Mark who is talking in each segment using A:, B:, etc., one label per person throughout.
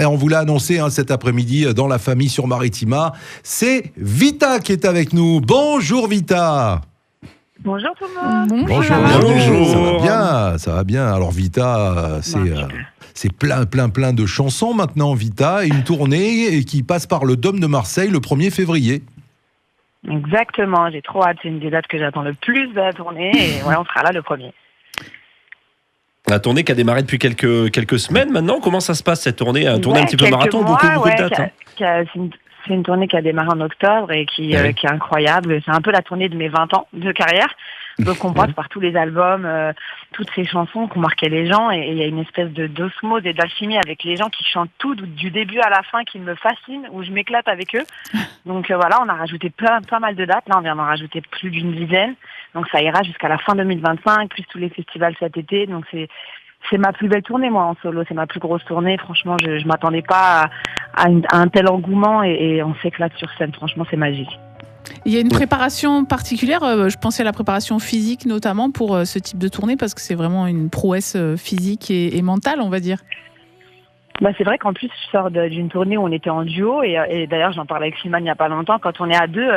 A: Et on vous l'a annoncé cet après-midi dans la famille sur Maritima. C'est Vita qui est avec nous. Bonjour Vita.
B: Bonjour tout le monde.
A: Bonjour. Ça va bien. Alors Vita, c'est plein de chansons maintenant, Vita, et une tournée qui passe par le Dôme de Marseille le 1er février.
B: Exactement, j'ai trop hâte. C'est une des dates que j'attends le plus de la tournée. Et ouais, on sera là le 1er.
C: La tournée qui a démarré depuis quelques semaines maintenant. Comment ça se passe cette tournée? Un tournée un petit peu marathon, beaucoup de dates.
B: C'est une tournée qui a démarré en octobre et qui est incroyable. C'est un peu la tournée de mes 20 ans de carrière. Donc on passe par tous les albums, toutes ces chansons qui ont marqué les gens, et il y a une espèce d'osmose et d'alchimie avec les gens qui chantent tout du début à la fin, qui me fascine, où je m'éclate avec eux. Donc voilà, on a rajouté pas mal de dates. Là, on vient d'en rajouter plus d'une dizaine. Donc ça ira jusqu'à la fin 2025, plus tous les festivals cet été. Donc c'est ma plus belle tournée, moi, en solo. C'est ma plus grosse tournée. Franchement, je m'attendais pas à un tel engouement, et on s'éclate sur scène. Franchement, c'est magique.
D: Il y a une préparation particulière, je pensais à la préparation physique notamment pour ce type de tournée, parce que c'est vraiment une prouesse physique et mentale, on va dire.
B: C'est vrai qu'en plus, je sors d'une tournée où on était en duo, et d'ailleurs, j'en parlais avec Slimane il n'y a pas longtemps. Quand on est à deux,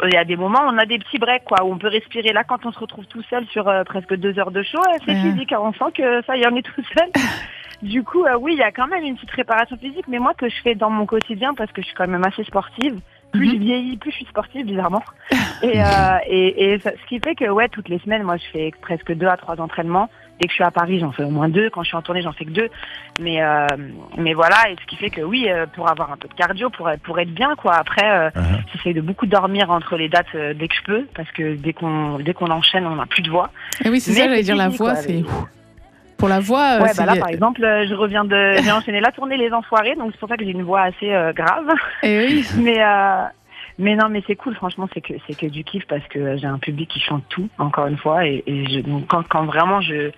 B: il y a des moments où on a des petits breaks, quoi, où on peut respirer. Là, quand on se retrouve tout seul sur presque 2 heures de show, c'est physique, on sent que ça y est, on est tout seul. Du coup, oui, il y a quand même une petite préparation physique, mais moi, que je fais dans mon quotidien, parce que je suis quand même assez sportive. Plus je vieillis, plus je suis sportive, bizarrement. Et ce qui fait que, toutes les semaines, moi, je fais presque 2 à 3 entraînements. Dès que je suis à Paris, j'en fais au moins 2. Quand je suis en tournée, j'en fais que 2. Mais voilà, et ce qui fait que, oui, pour avoir un peu de cardio, pour être bien, quoi. Après, j'essaie de beaucoup dormir entre les dates dès que je peux, parce que dès qu'on enchaîne, on n'a plus de voix.
D: Et oui, c'est ça, j'allais dire, la voix, c'est... Pour la voix...
B: là, par exemple, j'ai enchaîné la tournée Les Enfoirés, donc c'est pour ça que j'ai une voix assez grave.
D: Et oui.
B: Mais non, mais c'est cool, franchement, c'est que du kiff, parce que j'ai un public qui chante tout, encore une fois, donc quand vraiment j'ai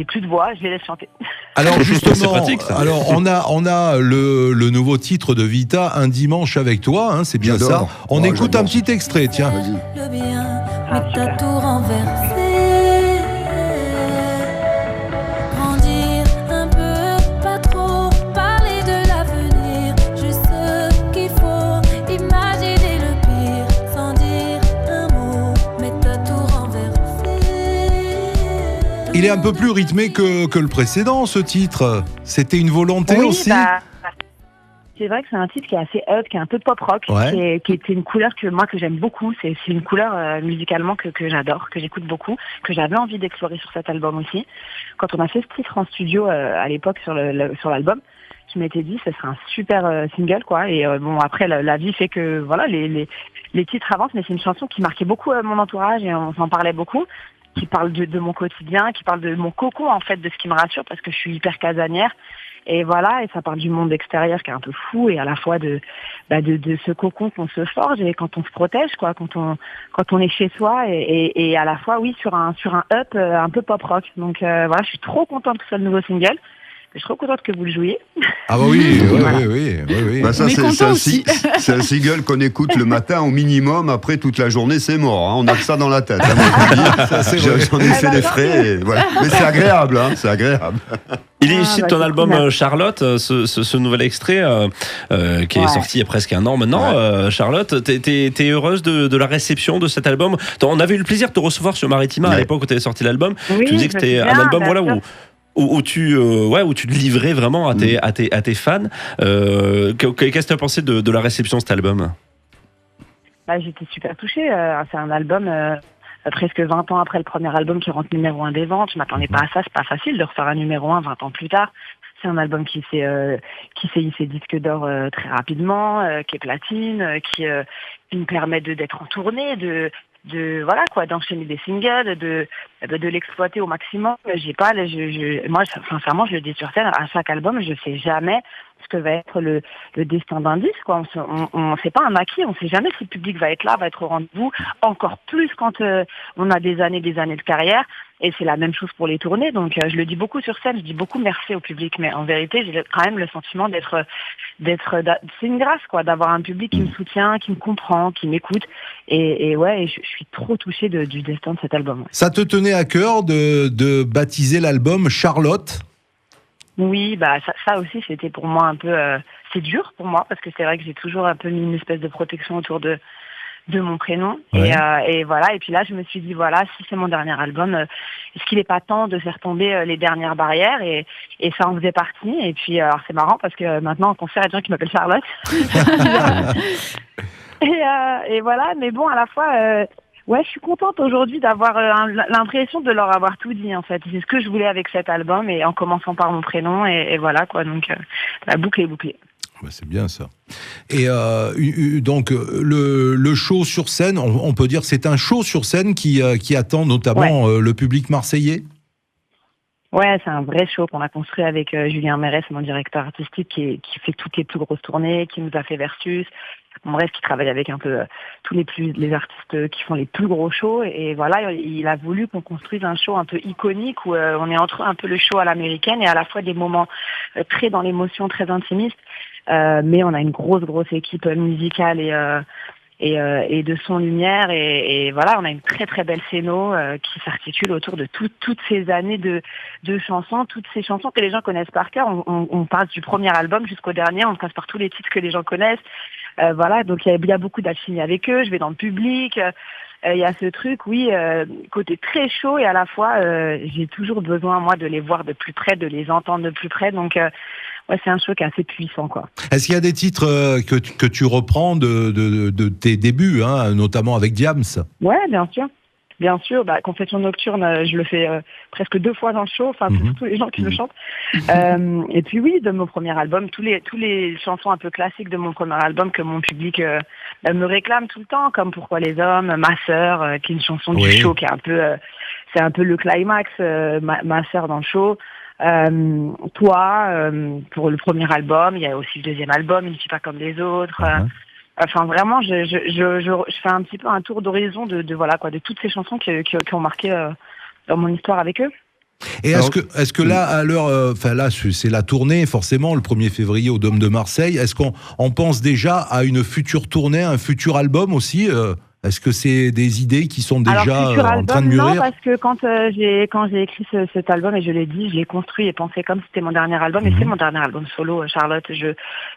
B: plus de voix, je les laisse chanter.
A: Alors justement,
C: c'est pratique, ça.
A: Alors on a le nouveau titre de Vita, Un dimanche avec toi, c'est bien ça. On écoute un petit extrait, tiens.
E: Le bien, mais t'as tout renversé.
A: Il est un peu plus rythmé que le précédent, ce titre. C'était une volonté aussi.
B: C'est vrai que c'est un titre qui est assez up, qui est un peu pop rock, qui était une couleur que j'aime beaucoup. C'est une couleur musicalement que j'adore, que j'écoute beaucoup, que j'avais envie d'explorer sur cet album aussi. Quand on a fait ce titre en studio à l'époque sur l'album, je m'étais dit ce serait un super single, quoi. Et après la vie fait que voilà, les titres avancent, mais c'est une chanson qui marquait beaucoup mon entourage, et on s'en parlait beaucoup, qui parle de mon quotidien, qui parle de mon cocon, en fait, de ce qui me rassure, parce que je suis hyper casanière. Et voilà, et ça parle du monde extérieur qui est un peu fou, et à la fois de ce cocon qu'on se forge, et quand on se protège, quoi, quand on est chez soi, et à la fois, oui, sur un up un peu pop rock. Donc voilà, je suis trop contente que ce soit le nouveau single. Je suis trop contente que vous le jouiez.
A: Ah bah oui.
F: Ça, c'est un single qu'on écoute le matin au minimum. Après, toute la journée, c'est mort. On a que ça dans la tête. J'en ai fait les frais. Et voilà. Mais c'est agréable. C'est agréable.
C: Il est issu de ton album Charlotte, ce nouvel extrait qui est sorti il y a presque un an maintenant. Charlotte, t'es heureuse de la réception de cet album? On avait eu le plaisir de te recevoir sur Maritima à l'époque où t'avais sorti l'album.
B: Oui,
C: tu disais que c'était un album où tu te livrais vraiment à tes fans. Qu'est-ce que tu as pensé de la réception de cet album?
B: J'étais super touchée. C'est un album presque 20 ans après le premier album qui rentre numéro 1 des ventes. Je m'attendais pas à ça. C'est pas facile de refaire un numéro 1 20 ans plus tard. C'est un album qui s'est hissé disque d'or très rapidement, qui est platine, qui me permet d'être en tournée, d'enchaîner des singles, de l'exploiter au maximum. Moi, sincèrement, je le dis sur scène, à chaque album, je sais jamais ce que va être le destin d'un disque, quoi. On c'est pas un acquis, on sait jamais si le public va être là, va être au rendez-vous, encore plus quand on a des années de carrière. Et c'est la même chose pour les tournées, donc je le dis beaucoup sur scène, je dis beaucoup merci au public, mais en vérité, j'ai quand même le sentiment c'est une grâce, quoi, d'avoir un public qui me soutient, qui me comprend, qui m'écoute, et je suis trop touchée du destin de cet album.
A: Ça te tenait à cœur de baptiser l'album Charlotte?
B: Oui, ça aussi, c'était pour moi un peu... c'est dur pour moi, parce que c'est vrai que j'ai toujours un peu mis une espèce de protection autour de mon prénom. Ouais. Et voilà. Et puis là, je me suis dit, voilà, si c'est mon dernier album, est-ce qu'il n'est pas temps de faire tomber les dernières barrières, et ça en faisait partie. Et puis, alors c'est marrant parce que maintenant, en concert, il y a des gens qui m'appellent Charlotte. et voilà. Mais bon, à la fois... ouais, je suis contente aujourd'hui d'avoir l'impression de leur avoir tout dit, en fait. C'est ce que je voulais avec cet album, et en commençant par mon prénom, et voilà, quoi. Donc, la boucle est bouclée.
A: Bah, c'est bien ça. Et donc, le show sur scène, on peut dire que c'est un show sur scène qui attend notamment le public marseillais.
B: Ouais, c'est un vrai show qu'on a construit avec Julien Mérès, mon directeur artistique, qui fait toutes les plus grosses tournées, qui nous a fait Versus. Bref, qui travaille avec un peu tous les artistes qui font les plus gros shows. Et voilà, il a voulu qu'on construise un show un peu iconique où on est entre un peu le show à l'américaine et à la fois des moments très dans l'émotion, très intimistes. Mais on a une grosse équipe musicale et de son lumière. Et voilà, on a une très très belle scéno qui s'articule autour de toutes ces années de chansons, toutes ces chansons que les gens connaissent par cœur. On passe du premier album jusqu'au dernier, on passe par tous les titres que les gens connaissent. Voilà, donc il y a beaucoup d'alchimie avec eux, je vais dans le public, il y a ce truc, oui, côté très chaud, et à la fois, j'ai toujours besoin, moi, de les voir de plus près, de les entendre de plus près, donc ouais, c'est un show qui est assez puissant, quoi.
A: Est-ce qu'il y a des titres que tu reprends de tes débuts, hein, notamment avec Diams ?
B: Ouais, bien sûr. Bien sûr, Confession nocturne, je le fais presque 2 fois dans le show, enfin pour tous les gens qui le chantent. Et puis oui, de mon premier album, tous les chansons un peu classiques de mon premier album que mon public me réclame tout le temps, comme Pourquoi les hommes, Ma sœur, qui est une chanson du show, qui est c'est un peu le climax, ma sœur dans le show. Toi, pour le premier album, il y a aussi le deuxième album, Il ne suis pas comme les autres. Enfin, vraiment, je fais un petit peu un tour d'horizon de toutes ces chansons qui ont marqué dans mon histoire avec eux.
A: Et est-ce que là, à l'heure, là, c'est la tournée, forcément, le 1er février au Dôme de Marseille. Est-ce qu'on pense déjà à une future tournée, un futur album aussi ? Est-ce que c'est des idées qui sont déjà en train de mûrir ?
B: Non, parce que quand j'ai écrit cet album, et je l'ai dit, je l'ai construit et pensé comme si c'était mon dernier album, et c'est mon dernier album solo, Charlotte.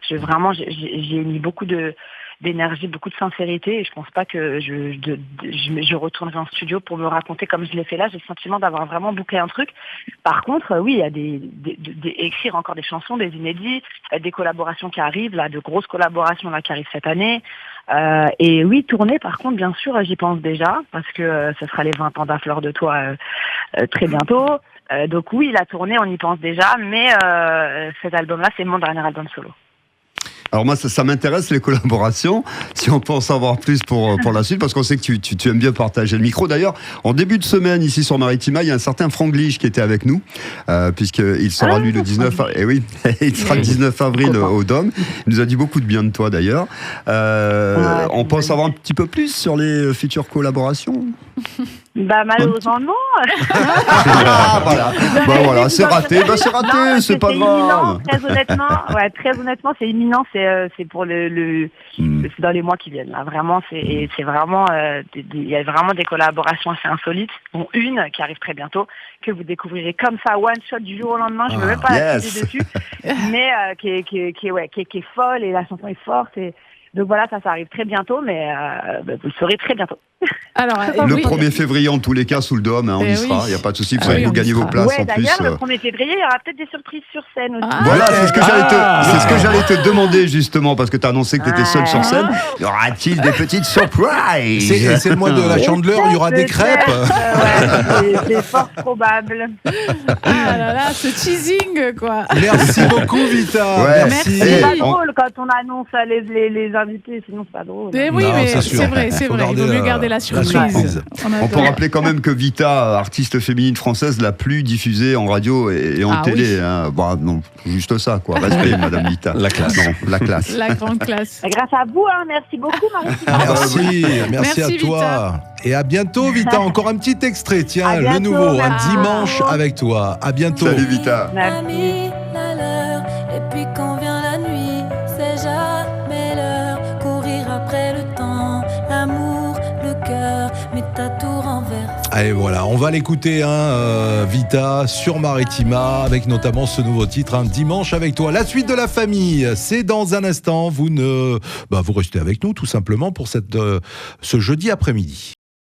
B: Vraiment, j'ai mis beaucoup d'énergie, beaucoup de sincérité, et je pense pas que je retournerai en studio pour me raconter comme je l'ai fait là. J'ai le sentiment d'avoir vraiment bouclé un truc. Par contre, oui, il y a écrire encore des chansons, des inédits, des collaborations qui arrivent, là, de grosses collaborations là qui arrivent cette année. Et oui, tourner, par contre, bien sûr, j'y pense déjà, parce que ce sera les 20 ans d'À Fleur de Toi très bientôt. Donc oui, la tournée, on y pense déjà, mais cet album-là, c'est mon dernier album solo.
F: Alors moi, ça m'intéresse, les collaborations, si on peut en savoir plus pour la suite, parce qu'on sait que tu aimes bien partager le micro. D'ailleurs, en début de semaine, ici sur Maritima, il y a un certain Franglish qui était avec nous, puisqu'il sera lui le 19 avril. Et oui, il sera le 19 avril au Dôme. Il nous a dit beaucoup de bien de toi, d'ailleurs. On peut en savoir un petit peu plus sur les futures collaborations ?
B: Malheureusement, non.
F: Voilà, c'est raté, c'est raté, non, c'est pas grave.
B: Très honnêtement, c'est imminent, c'est pour c'est dans les mois qui viennent, là. Vraiment, c'est vraiment, il y a vraiment des collaborations assez insolites, dont une qui arrive très bientôt, que vous découvrirez comme ça, one shot du jour au lendemain, je ne veux même pas la teaser dessus, mais qui est folle, et la chanson est forte, donc voilà, ça arrive très bientôt, mais vous le saurez très bientôt.
D: Alors,
F: le 1er février, en tous les cas, sous le Dôme, on y sera, il n'y a pas de souci, vous gagnez vos places en plus.
B: D'ailleurs, le 1er février, il y aura peut-être des surprises sur scène aussi.
F: Voilà, c'est ce que j'allais te demamer, justement, parce que tu as annoncé que tu étais seule sur scène. Y aura-t-il des petites surprises ?
A: C'est le mois de la Chandeleur, il y aura des crêpes.
B: C'est fort probable.
D: Ah là là, ce teasing, quoi.
A: Merci beaucoup, Vita.
D: Merci.
B: C'est pas drôle quand on annonce les invités, sinon c'est pas drôle.
D: Mais oui, mais c'est vrai, il vaut mieux garder la surprise.
F: On peut rappeler quand même que Vita, artiste féminine française, la plus diffusée en radio et en télé. Oui. Hein. Non, juste ça, quoi. Respect, Madame Vita.
C: La classe.
F: Non, la classe.
D: La grande classe.
B: Grâce à vous, merci beaucoup, Marie.
A: Merci à toi. Vita. Et à bientôt, Vita. Encore un petit extrait, tiens, le nouveau, un dimanche avec toi. À bientôt.
F: Salut, Vita.
E: Merci. Et puis quand vient la nuit, c'est jamais l'heure. Courir après le temps, l'amour, le cœur, mais t'as tout renversé.
A: Et voilà, on va l'écouter, Vita sur Maritima, avec notamment ce nouveau titre, Dimanche avec toi. La suite de la famille, c'est dans un instant. Vous restez avec nous tout simplement pour ce jeudi après-midi.